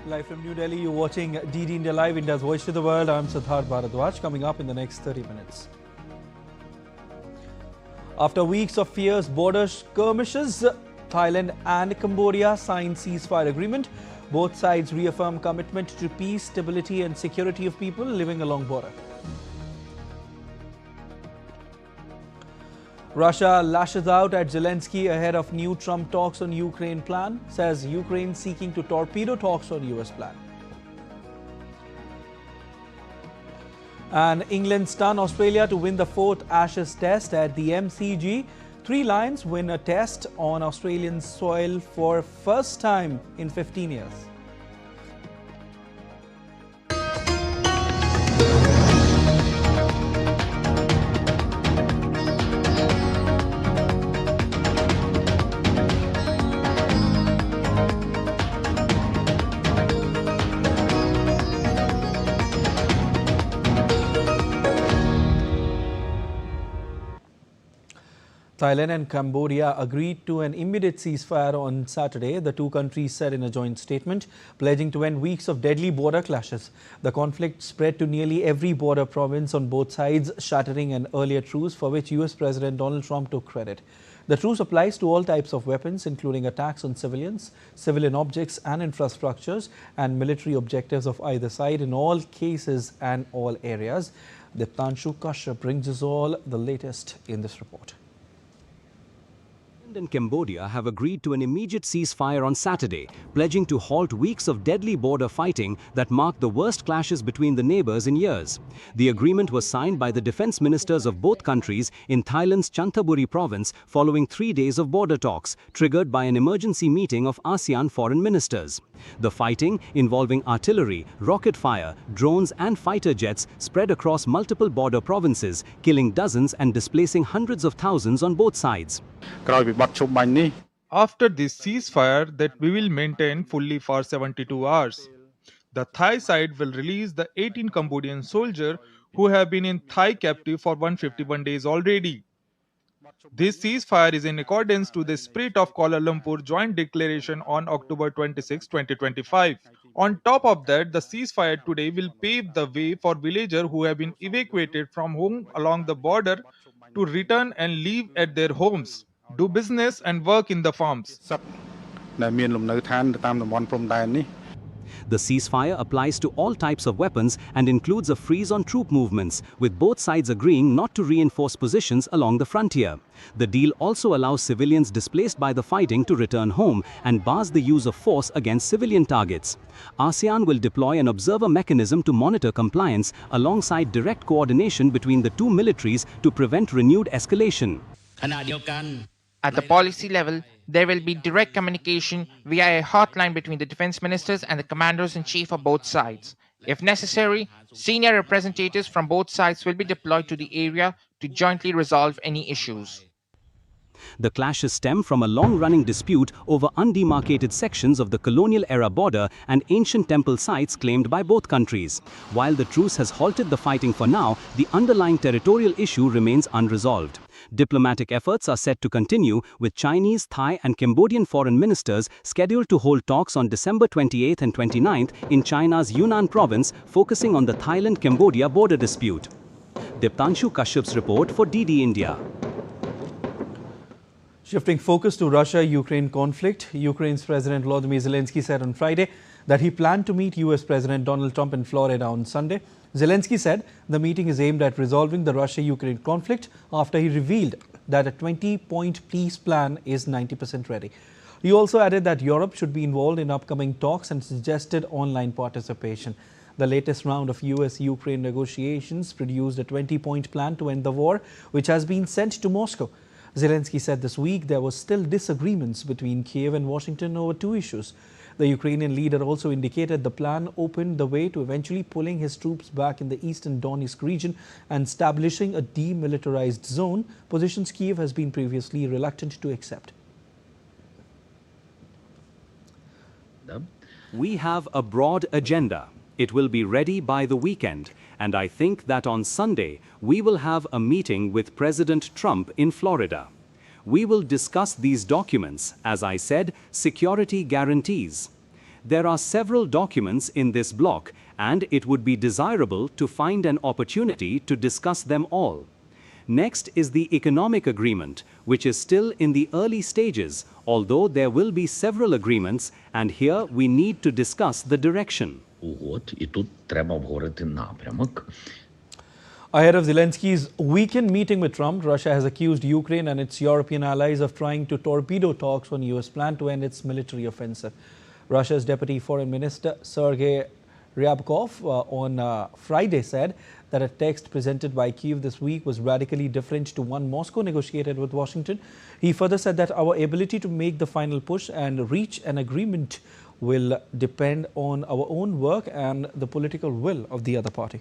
Live from New Delhi, you're watching DD India Live, India's voice to the world. I'm Prasar Bharati. Coming up in the next 30 minutes. After weeks of fierce border skirmishes, Thailand and Cambodia signed ceasefire agreement. Both sides reaffirm commitment to peace, stability and security of people living along border. Russia lashes out at Zelennskyy ahead of new Trump talks on Ukraine plan, says Ukraine seeking to torpedo talks on US plan. And England stun Australia to win the 4th Ashes Test at the MCG. 3 Lions win a test on Australian soil for first time in 15 years. Thailand and Cambodia agreed to an immediate ceasefire on Saturday, the two countries said in a joint statement, pledging to end weeks of deadly border clashes. The conflict spread to nearly every border province on both sides, shattering an earlier truce for which US President Donald Trump took credit. The truce applies to all types of weapons, including attacks on civilians, civilian objects and infrastructures, and military objectives of either side in all cases and all areas. Diptanshu Kashyap brings us all the latest in this report. Thailand and Cambodia have agreed to an immediate ceasefire on Saturday, pledging to halt weeks of deadly border fighting that marked the worst clashes between the neighbors in years. The agreement was signed by the defense ministers of both countries in Thailand's Chanthaburi province following 3 days of border talks, triggered by an emergency meeting of ASEAN foreign ministers. The fighting, involving artillery, rocket fire, drones and fighter jets, spread across multiple border provinces, killing dozens and displacing hundreds of thousands on both sides. After this ceasefire that we will maintain fully for 72 hours, the Thai side will release the 18 Cambodian soldiers who have been in Thai captive for 151 days already. This ceasefire is in accordance to the spirit of Kuala Lumpur Joint Declaration on October 26, 2025. On top of that, the ceasefire today will pave the way for villagers who have been evacuated from home along the border to return and live at their homes, do business and work in the farms. The ceasefire applies to all types of weapons and includes a freeze on troop movements, with both sides agreeing not to reinforce positions along the frontier. The deal also allows civilians displaced by the fighting to return home and bars the use of force against civilian targets. ASEAN will deploy an observer mechanism to monitor compliance alongside direct coordination between the two militaries to prevent renewed escalation. At the policy level, there will be direct communication via a hotline between the defense ministers and the commanders-in-chief of both sides. If necessary, senior representatives from both sides will be deployed to the area to jointly resolve any issues. The clashes stem from a long-running dispute over undemarcated sections of the colonial-era border and ancient temple sites claimed by both countries. While the truce has halted the fighting for now, the underlying territorial issue remains unresolved. Diplomatic efforts are set to continue, with Chinese, Thai and Cambodian foreign ministers scheduled to hold talks on December 28th and 29th in China's Yunnan province, focusing on the Thailand-Cambodia border dispute. Diptanshu Kashyap's report for DD India. Shifting focus to Russia-Ukraine conflict, Ukraine's President Volodymyr Zelennskyy said on Friday that he planned to meet US President Donald Trump in Florida on Sunday. Zelennskyy said the meeting is aimed at resolving the Russia-Ukraine conflict after he revealed that a 20-point peace plan is 90% ready. He also added that Europe should be involved in upcoming talks and suggested online participation. The latest round of US-Ukraine negotiations produced a 20-point plan to end the war, which has been sent to Moscow. Zelennskyy said this week there were still disagreements between Kiev and Washington over 2 issues. The Ukrainian leader also indicated the plan opened the way to eventually pulling his troops back in the eastern Donetsk region and establishing a demilitarized zone, positions Kiev has been previously reluctant to accept. We have a broad agenda. It will be ready by the weekend, and I think that on Sunday we will have a meeting with President Trump in Florida. We will discuss these documents, as I said, security guarantees. There are several documents in this block, and it would be desirable to find an opportunity to discuss them all. Next is the economic agreement, which is still in the early stages, although there will be several agreements, and here we need to discuss the direction. Ahead of Zelenskyy's weekend meeting with Trump, Russia has accused Ukraine and its European allies of trying to torpedo talks on U.S. plan to end its military offensive. Russia's Deputy Foreign Minister Sergei Ryabkov on Friday said that a text presented by Kyiv this week was radically different to one Moscow negotiated with Washington. He further said that our ability to make the final push and reach an agreement will depend on our own work and the political will of the other party.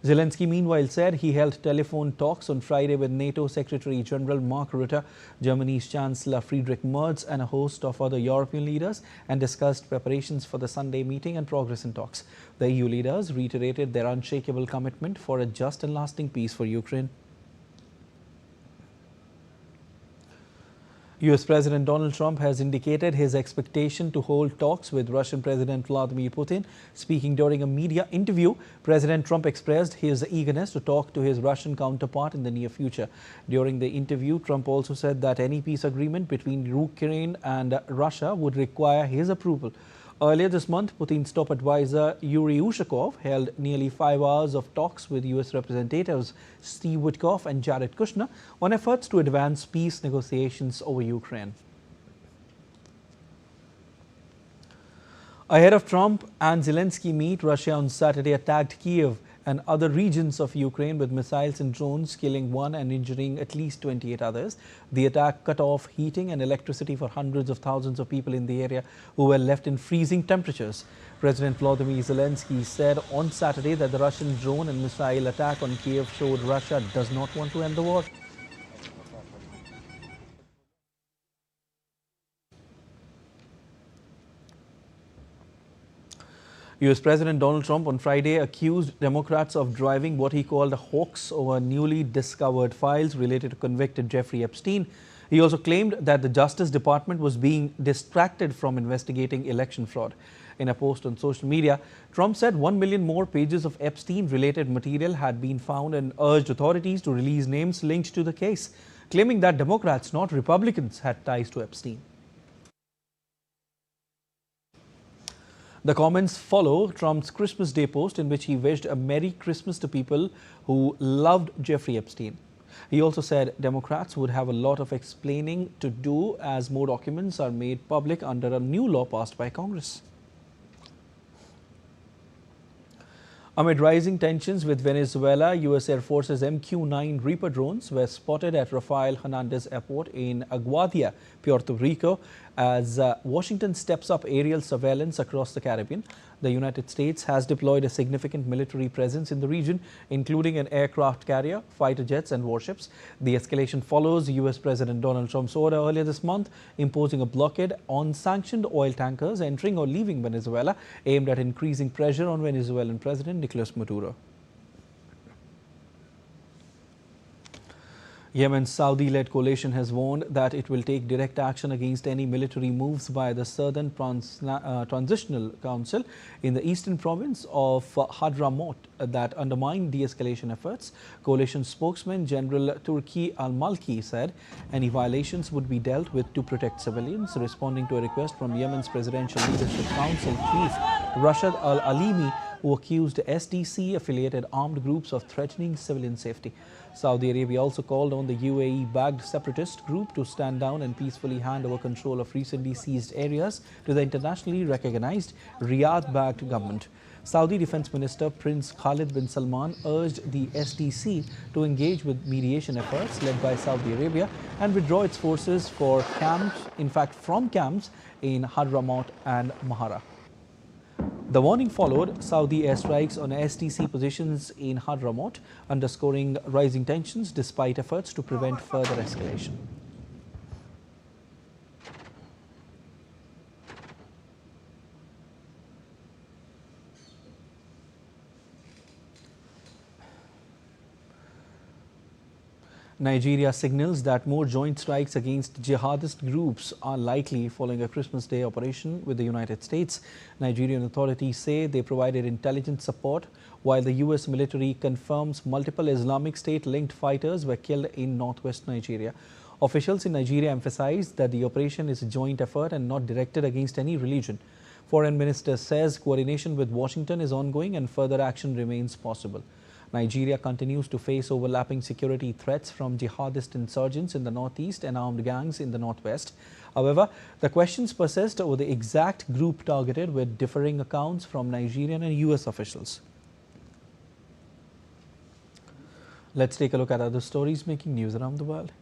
Zelenskyy, meanwhile, said he held telephone talks on Friday with NATO Secretary General Mark Rutte, Germany's Chancellor Friedrich Merz, and a host of other European leaders, and discussed preparations for the Sunday meeting and progress in talks. The EU leaders reiterated their unshakable commitment for a just and lasting peace for Ukraine. US President Donald Trump has indicated his expectation to hold talks with Russian President Vladimir Putin. Speaking during a media interview, President Trump expressed his eagerness to talk to his Russian counterpart in the near future. During the interview, Trump also said that any peace agreement between Ukraine and Russia would require his approval. Earlier this month, Putin's top advisor Yuri Ushakov held nearly 5 hours of talks with U.S. Representatives Steve Witkoff and Jared Kushner on efforts to advance peace negotiations over Ukraine. Ahead of Trump and Zelenskyy meet, Russia on Saturday attacked Kyiv and other regions of Ukraine with missiles and drones, killing 1 and injuring at least 28 others. The attack cut off heating and electricity for hundreds of thousands of people in the area who were left in freezing temperatures. President Volodymyr Zelenensky said on Saturday that the Russian drone and missile attack on Kyiv showed Russia does not want to end the war. US President Donald Trump on Friday accused Democrats of driving what he called a hoax over newly discovered files related to convicted Jeffrey Epstein. He also claimed that the Justice Department was being distracted from investigating election fraud. In a post on social media, Trump said 1 million more pages of Epstein-related material had been found and urged authorities to release names linked to the case, claiming that Democrats, not Republicans, had ties to Epstein. The comments follow Trump's Christmas Day post in which he wished a Merry Christmas to people who loved Jeffrey Epstein. He also said Democrats would have a lot of explaining to do as more documents are made public under a new law passed by Congress. Amid rising tensions with Venezuela, U.S. Air Force's MQ-9 Reaper drones were spotted at Rafael Hernandez Airport in Aguadilla, Puerto Rico, as Washington steps up aerial surveillance across the Caribbean. The United States has deployed a significant military presence in the region, including an aircraft carrier, fighter jets and warships. The escalation follows U.S. President Donald Trump's order earlier this month imposing a blockade on sanctioned oil tankers entering or leaving Venezuela, aimed at increasing pressure on Venezuelan President Nicolas Maduro. Yemen's Saudi-led coalition has warned that it will take direct action against any military moves by the Southern Transitional Council in the eastern province of Hadramaut that undermine de-escalation efforts. Coalition spokesman General Turki al-Malki said any violations would be dealt with to protect civilians, responding to a request from Yemen's Presidential Leadership Council chief Rashad al-Alimi, who accused SDC-affiliated armed groups of threatening civilian safety. Saudi Arabia also called on the UAE-backed separatist group to stand down and peacefully hand over control of recently seized areas to the internationally recognized Riyadh-backed government. Saudi Defense Minister Prince Khalid bin Salman urged the SDC to engage with mediation efforts led by Saudi Arabia and withdraw its forces from camps in Hadramaut and Mahara. The warning followed Saudi airstrikes on SDC positions in Hadramaut, underscoring rising tensions despite efforts to prevent further escalation. Nigeria signals that more joint strikes against jihadist groups are likely following a Christmas Day operation with the United States. Nigerian authorities say they provided intelligence support, while the US military confirms multiple Islamic State-linked fighters were killed in northwest Nigeria. Officials in Nigeria emphasized that the operation is a joint effort and not directed against any religion. Foreign Minister says coordination with Washington is ongoing and further action remains possible. Nigeria continues to face overlapping security threats from jihadist insurgents in the northeast and armed gangs in the northwest. However, the questions persist over the exact group targeted, with differing accounts from Nigerian and US officials. Let's take a look at other stories making news around the world.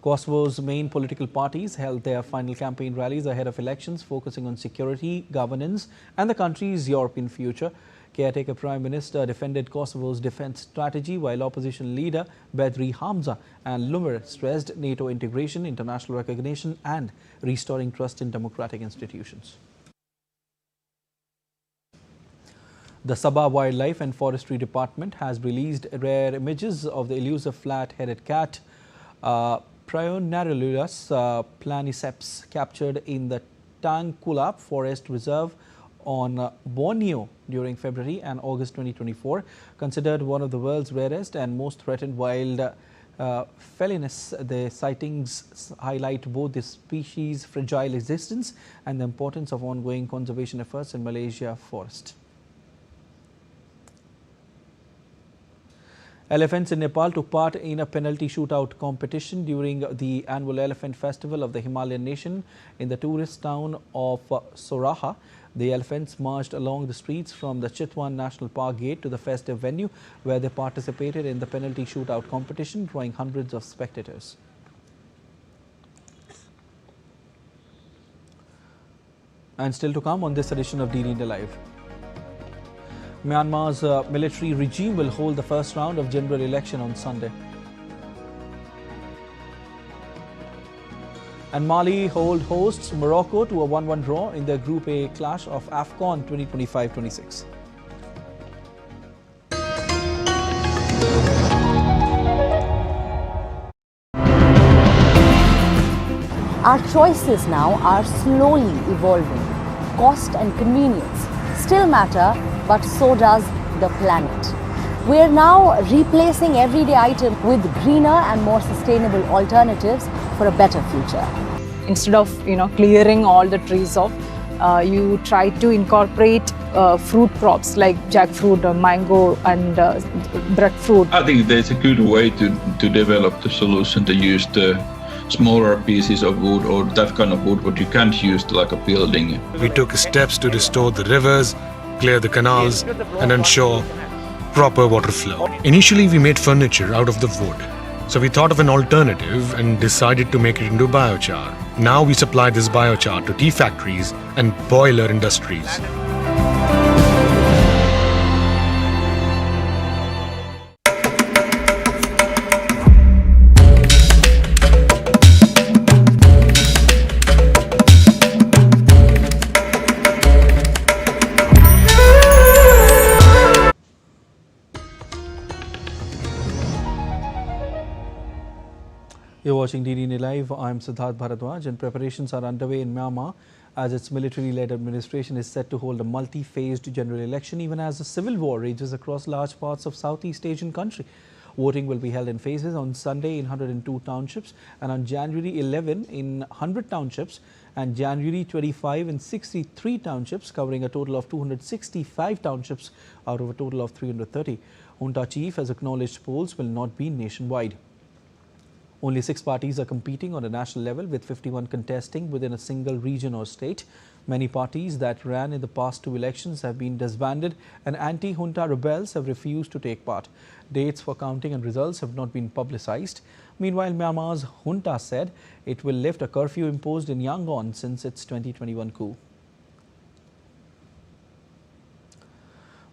Kosovo's main political parties held their final campaign rallies ahead of elections, focusing on security, governance and the country's European future. Caretaker Prime Minister defended Kosovo's defense strategy, while opposition leader Bedri Hamza and Lumir stressed NATO integration, international recognition and restoring trust in democratic institutions. The Sabah Wildlife and Forestry Department has released rare images of the elusive flat-headed cat Prionarulus planiceps, captured in the Tangkulap Forest Reserve on Borneo during February and August 2024. Considered one of the world's rarest and most threatened wild felines, the sightings highlight both the species' fragile existence and the importance of ongoing conservation efforts in Malaysia forest. Elephants in Nepal took part in a penalty shootout competition during the annual elephant festival of the Himalayan nation in the tourist town of Soraha. The elephants marched along the streets from the Chitwan National Park gate to the festive venue, where they participated in the penalty shootout competition, drawing hundreds of spectators. And still to come on this edition of DD Live. Myanmar's military regime will hold the first round of general election on Sunday. And Mali hosts Morocco to a 1-1 draw in their Group A clash of AFCON 2025-26. Our choices now are slowly evolving. Cost and convenience still matter, but so does the planet. We are now replacing everyday items with greener and more sustainable alternatives for a better future. Instead of clearing all the trees off, you try to incorporate fruit crops like jackfruit, mango and breadfruit. I think there's a good way to develop the solution to use the smaller pieces of wood or that kind of wood what you can't use to like a building. We took steps to restore the rivers, clear the canals and ensure proper water flow. Initially we made furniture out of the wood. So we thought of an alternative and decided to make it into biochar. Now we supply this biochar to tea factories and boiler industries. You're watching DD Live. I'm Siddharth Bharadwaj, and preparations are underway in Myanmar as its military-led administration is set to hold a multi-phased general election, even as a civil war rages across large parts of Southeast Asian country. Voting will be held in phases on Sunday in 102 townships and on January 11 in 100 townships and January 25 in 63 townships, covering a total of 265 townships out of a total of 330. Junta chief has acknowledged polls will not be nationwide. Only 6 parties are competing on a national level, with 51 contesting within a single region or state. Many parties that ran in the past 2 elections have been disbanded, and anti-junta rebels have refused to take part. Dates for counting and results have not been publicized. Meanwhile, Myanmar's junta said it will lift a curfew imposed in Yangon since its 2021 coup.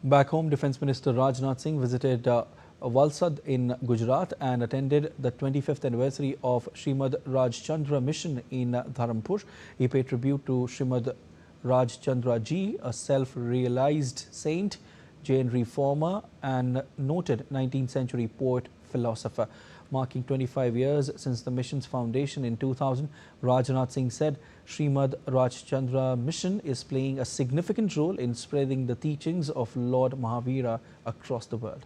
Back home, Defence Minister Rajnath Singh visited Valsad in Gujarat and attended the 25th anniversary of Srimad Rajchandra mission in Dharampur. He paid tribute to Srimad Rajchandra Ji, a self-realized saint, Jain reformer and noted 19th century poet philosopher. Marking 25 years since the mission's foundation in 2000, Rajnath Singh said Srimad Rajchandra mission is playing a significant role in spreading the teachings of Lord Mahavira across the world.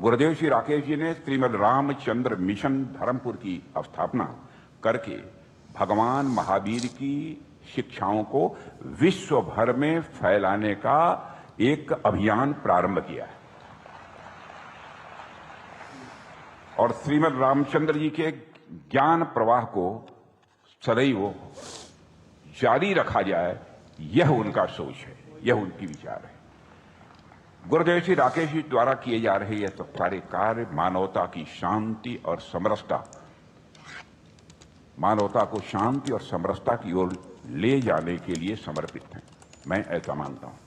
गुरुदेव श्री राकेश जी ने Shrimad Ramchandra mission Dharampur की स्थापना करके भगवान महावीर की शिक्षाओं को विश्व भर में फैलाने का एक अभियान प्रारंभ किया है और श्रीमद रामचंद्र जी के ज्ञान प्रवाह को सदैव जारी रखा जाए, यह उनका सोच है, यह उनकी विचार है। गुरुदेव श्री राकेश जी द्वारा किए जा रहे ये सब सारे कार्य मानवता की शांति और समरसता, मानवता को शांति और समरसता की ओर ले जाने के लिए समर्पित हैं। मैं ऐसा मानता हूं।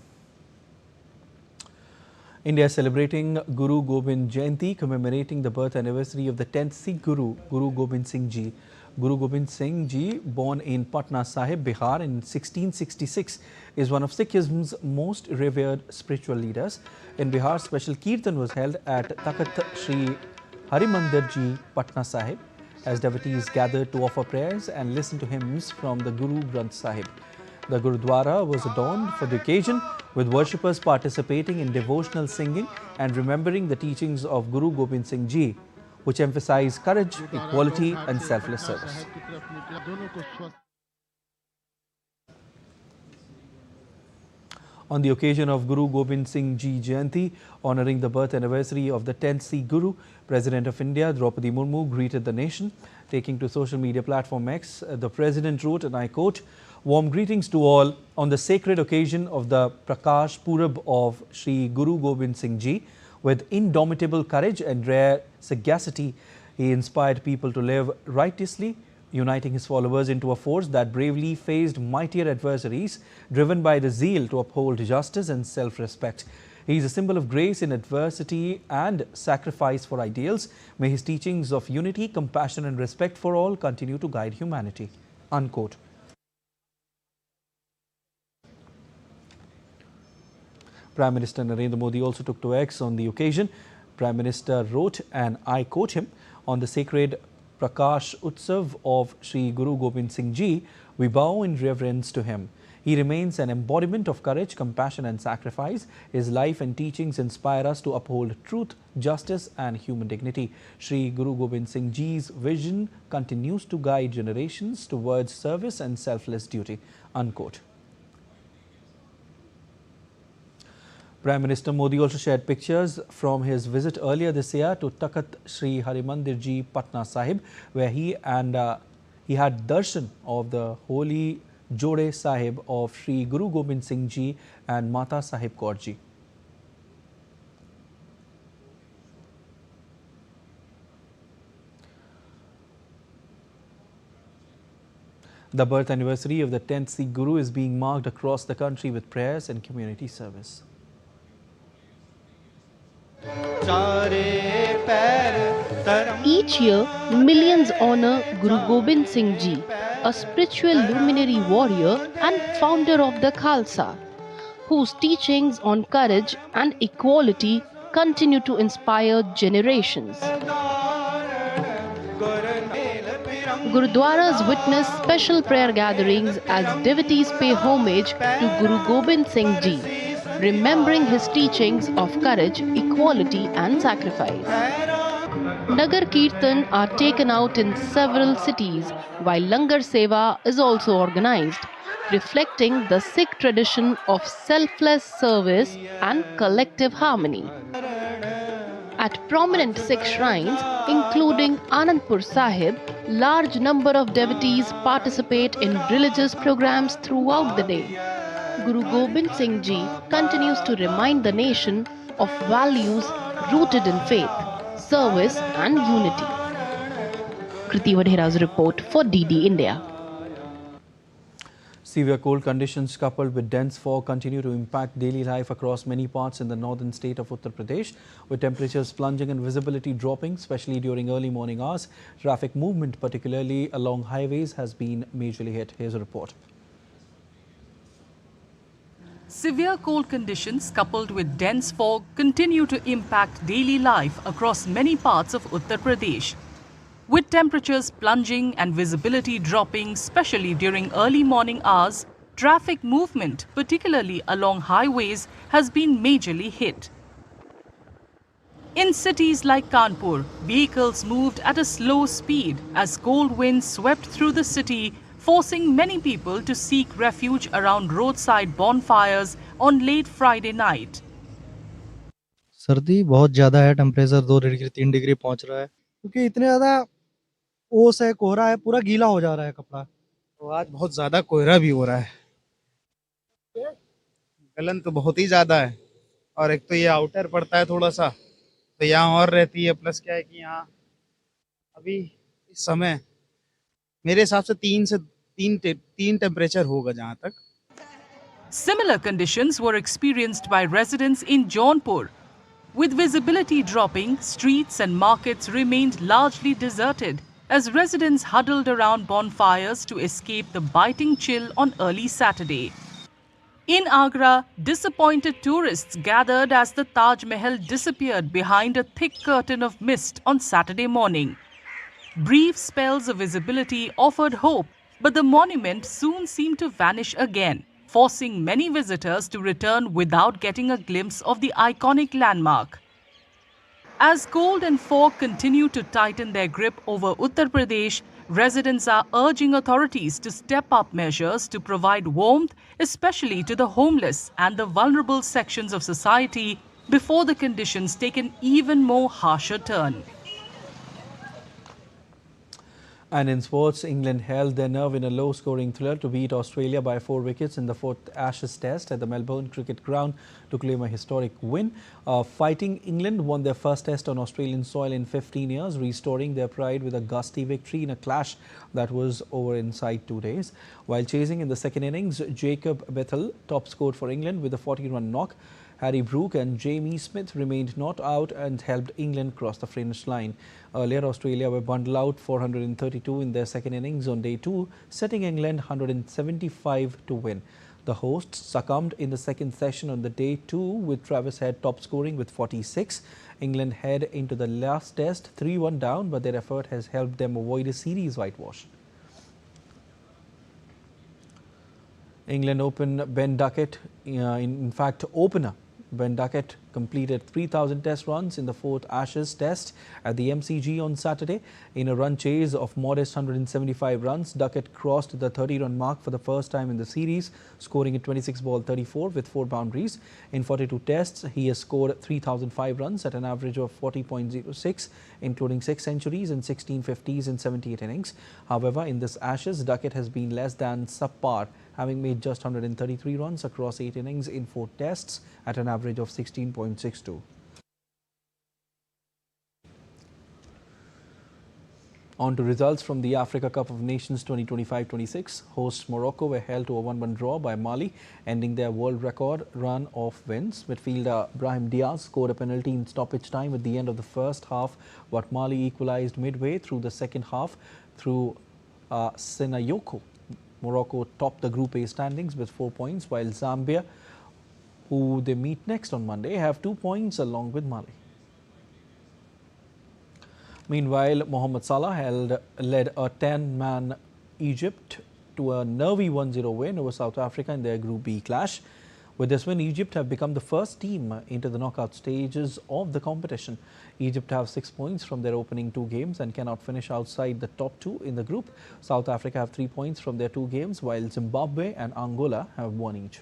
India is celebrating Guru Gobind Jayanti, commemorating the birth anniversary of the 10th Sikh Guru, Guru Gobind Singh Ji. Guru Gobind Singh Ji, born in Patna Sahib, Bihar in 1666, is one of Sikhism's most revered spiritual leaders. In Bihar, special kirtan was held at Takht Sri Harimandir Ji, Patna Sahib, as devotees gathered to offer prayers and listen to hymns from the Guru Granth Sahib. The Gurudwara was adorned for the occasion, with worshippers participating in devotional singing and remembering the teachings of Guru Gobind Singh Ji, which emphasize courage, equality and selfless service. On the occasion of Guru Gobind Singh Ji Jayanti, honouring the birth anniversary of the 10th Sikh Guru, President of India Draupadi Murmu greeted the nation. Taking to social media platform X, the President wrote, and I quote, "Warm greetings to all on the sacred occasion of the Prakash Purab of Sri Guru Gobind Singh Ji. With indomitable courage and rare sagacity, he inspired people to live righteously, uniting his followers into a force that bravely faced mightier adversaries, driven by the zeal to uphold justice and self-respect. He is a symbol of grace in adversity and sacrifice for ideals. May his teachings of unity, compassion and respect for all continue to guide humanity." Unquote. Prime Minister Narendra Modi also took to X on the occasion. Prime Minister wrote, and I quote him, "On the sacred Prakash Utsav of Sri Guru Gobind Singh Ji, we bow in reverence to him. He remains an embodiment of courage, compassion and sacrifice. His life and teachings inspire us to uphold truth, justice and human dignity. Sri Guru Gobind Singh Ji's vision continues to guide generations towards service and selfless duty." Unquote. Prime Minister Modi also shared pictures from his visit earlier this year to Takht Sri Harimandir Ji, Patna Sahib, where he had darshan of the holy Jode Sahib of Sri Guru Gobind Singh Ji and Mata Sahib Kaur Ji. The birth anniversary of the 10th Sikh Guru is being marked across the country with prayers and community service. Each year, millions honor Guru Gobind Singh Ji, a spiritual luminary warrior and founder of the Khalsa, whose teachings on courage and equality continue to inspire generations. Gurudwaras witness special prayer gatherings as devotees pay homage to Guru Gobind Singh Ji, remembering his teachings of courage, equality and sacrifice. Nagar Kirtan are taken out in several cities, while Langar Seva is also organized, reflecting the Sikh tradition of selfless service and collective harmony. At prominent Sikh shrines, including Anandpur Sahib, large number of devotees participate in religious programs throughout the day. Guru Gobind Singh Ji continues to remind the nation of values rooted in faith, service and unity. Kriti Vadhera's report for DD India. Severe cold conditions coupled with dense fog continue to impact daily life across many parts in the northern state of Uttar Pradesh, with temperatures plunging and visibility dropping, especially during early morning hours. Traffic movement, particularly along highways, has been majorly hit. Here's a report. Severe cold conditions coupled with dense fog continue to impact daily life across many parts of Uttar Pradesh. With temperatures plunging and visibility dropping, especially during early morning hours, traffic movement, particularly along highways, has been majorly hit. In cities like Kanpur, vehicles moved at a slow speed as cold winds swept through the city, forcing many people to seek refuge around roadside bonfires on late Friday night. सर्दी बहुत ज़्यादा है, temperature 2 degree 3 degree पहुंच रहा है क्योंकि इतने ज़्यादा ओस है, कोहरा है, पूरा गीला हो जा रहा है कपड़ा। तो आज बहुत ज़्यादा कोहरा भी हो रहा है। गलन तो बहुत ही ज़्यादा है और एक तो ये आउटर पड़ता है थोड़ा सा, तो यहाँ और रहती है। प्लस क्या है कि यहाँ अभी इस समय मेरे हिसाब से 3 टेम्परेचर होगा जहाँ तक। Similar conditions were experienced by residents in Jaunpur. With visibility dropping, streets and markets remained largely deserted as residents huddled around bonfires to escape the biting chill on early Saturday. In Agra, disappointed tourists gathered as the Taj Mahal disappeared behind a thick curtain of mist on Saturday morning. Brief spells of visibility offered hope, but the monument soon seemed to vanish again, forcing many visitors to return without getting a glimpse of the iconic landmark. As cold and fog continue to tighten their grip over Uttar Pradesh, residents are urging authorities to step up measures to provide warmth, especially to the homeless and the vulnerable sections of society, before the conditions take an even more harsher turn. And in sports, England held their nerve in a low-scoring thriller to beat Australia by 4 wickets in the 4th Ashes Test at the Melbourne Cricket Ground to claim a historic win. Fighting England won their first Test on Australian soil in 15 years, restoring their pride with a gusty victory in a clash that was over inside 2 days. While chasing in the second innings, Jacob Bethel top scored for England with a 40-run knock. Harry Brook and Jamie Smith remained not out and helped England cross the finish line. Earlier, Australia were bundled out 432 in their second innings on day 2, setting England 175 to win. The hosts succumbed in the second session on the day 2 with Travis Head top scoring with 46. England head into the last test 3-1 down, but their effort has helped them avoid a series whitewash. England open Ben Duckett, opener Ben Duckett completed 3,000 test runs in the 4th Ashes Test at the MCG on Saturday. In a run chase of modest 175 runs, Duckett crossed the 30-run mark for the first time in the series, scoring at 26 ball 34 with 4 boundaries. In 42 tests, he has scored 3,005 runs at an average of 40.06, including 6 centuries and 16 50s in 78 innings. However, in this Ashes, Duckett has been less than subpar, having made just 133 runs across 8 innings in 4 tests at an average of 16.62. On to results from the Africa Cup of Nations 2025-26. Hosts Morocco were held to a 1-1 draw by Mali, ending their world record run of wins. Midfielder Brahim Diaz scored a penalty in stoppage time at the end of the first half, but Mali equalized midway through the second half through Senayoko. Morocco topped the Group A standings with 4 points, while Zambia, who they meet next on Monday, have 2 points along with Mali. Meanwhile, Mohamed Salah led a 10-man Egypt to a nervy 1-0 win over South Africa in their Group B clash. With this win, Egypt have become the first team into the knockout stages of the competition. Egypt have 6 points from their opening 2 games and cannot finish outside the top 2 in the group. South Africa have 3 points from their 2 games, while Zimbabwe and Angola have 1 each.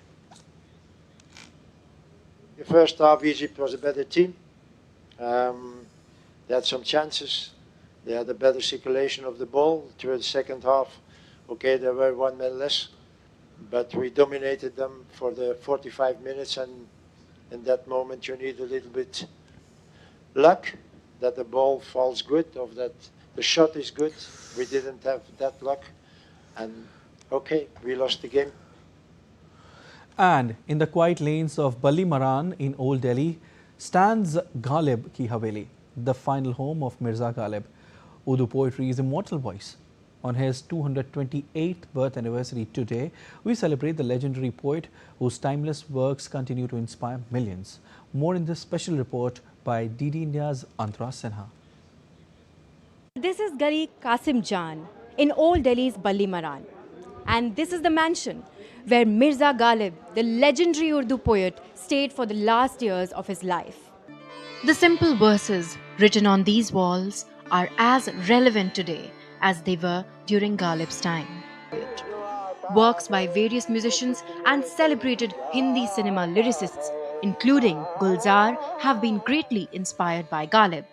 The first half, Egypt was a better team. They had some chances. They had a better circulation of the ball. Through the second half, okay, there were 1 man less, but we dominated them for the 45 minutes, and in that moment you need a little bit luck that the ball falls good, or that the shot is good. We didn't have that luck, and okay, we lost the game. And in the quiet lanes of Balli Maran in Old Delhi stands Ghalib Ki Haveli, the final home of Mirza Ghalib. Urdu poetry's immortal voice. On his 228th birth anniversary today, we celebrate the legendary poet whose timeless works continue to inspire millions. More in this special report by DD India's Antara Sinha. This is Gully Qasim Jan in Old Delhi's Balli Maran. And this is the mansion where Mirza Ghalib, the legendary Urdu poet, stayed for the last years of his life. The simple verses written on these walls are as relevant today as they were during Ghalib's time. Works by various musicians and celebrated Hindi cinema lyricists, including Gulzar, have been greatly inspired by Ghalib.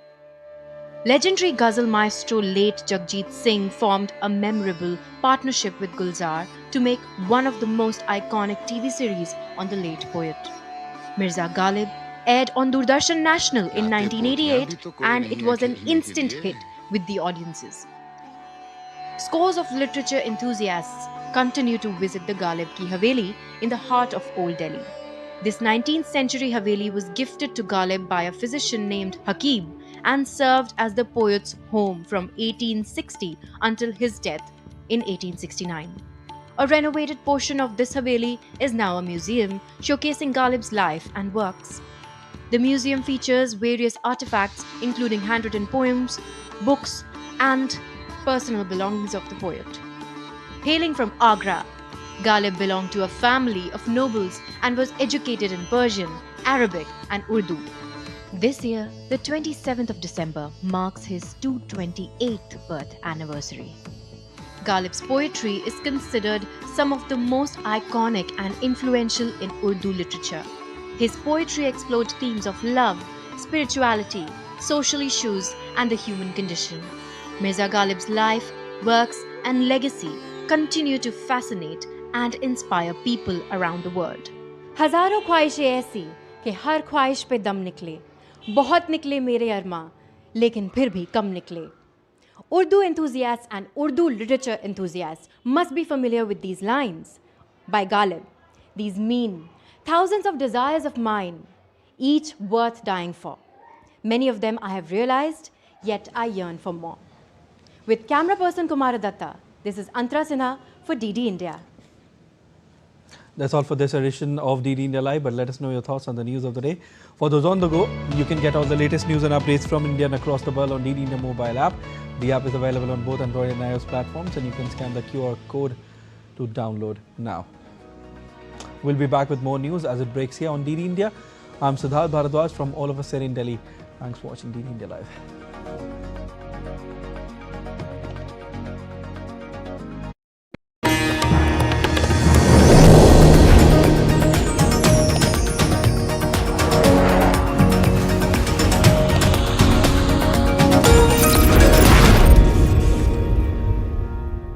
Legendary ghazal maestro late Jagjit Singh formed a memorable partnership with Gulzar to make one of the most iconic TV series on the late poet. Mirza Ghalib aired on Doordarshan National in 1988 and it was an instant hit with the audiences. Scores of literature enthusiasts continue to visit the Ghalib Ki Haveli in the heart of Old Delhi. This 19th century Haveli was gifted to Ghalib by a physician named Hakim and served as the poet's home from 1860 until his death in 1869. A renovated portion of this Haveli is now a museum showcasing Ghalib's life and works. The museum features various artifacts including handwritten poems, books and personal belongings of the poet. Hailing from Agra, Ghalib belonged to a family of nobles and was educated in Persian, Arabic and Urdu. This year, the 27th of December marks his 228th birth anniversary. Ghalib's poetry is considered some of the most iconic and influential in Urdu literature. His poetry explored themes of love, spirituality, social issues and the human condition. Mirza Ghalib's life, works and legacy continue to fascinate and inspire people around the world. हजारों ख्वाहिशें ऐसी कि हर ख्वाहिश पे दम निकले, बहुत निकले मेरे अरमा, लेकिन फिर भी कम निकले. Urdu enthusiasts and Urdu literature enthusiasts must be familiar with these lines by Ghalib. These mean thousands of desires of mine, each worth dying for. Many of them I have realized, yet I yearn for more. With camera person Kumara Datta, this is Antara Sinha for DD India. That's all for this edition of DD India Live, but let us know your thoughts on the news of the day. For those on the go, you can get all the latest news and updates from India and across the world on DD India mobile app. The app is available on both Android and iOS platforms and you can scan the QR code to download now. We'll be back with more news as it breaks here on DD India. I'm Siddharth Bharadwaj from all of us here in Delhi. Thanks for watching DD India Live.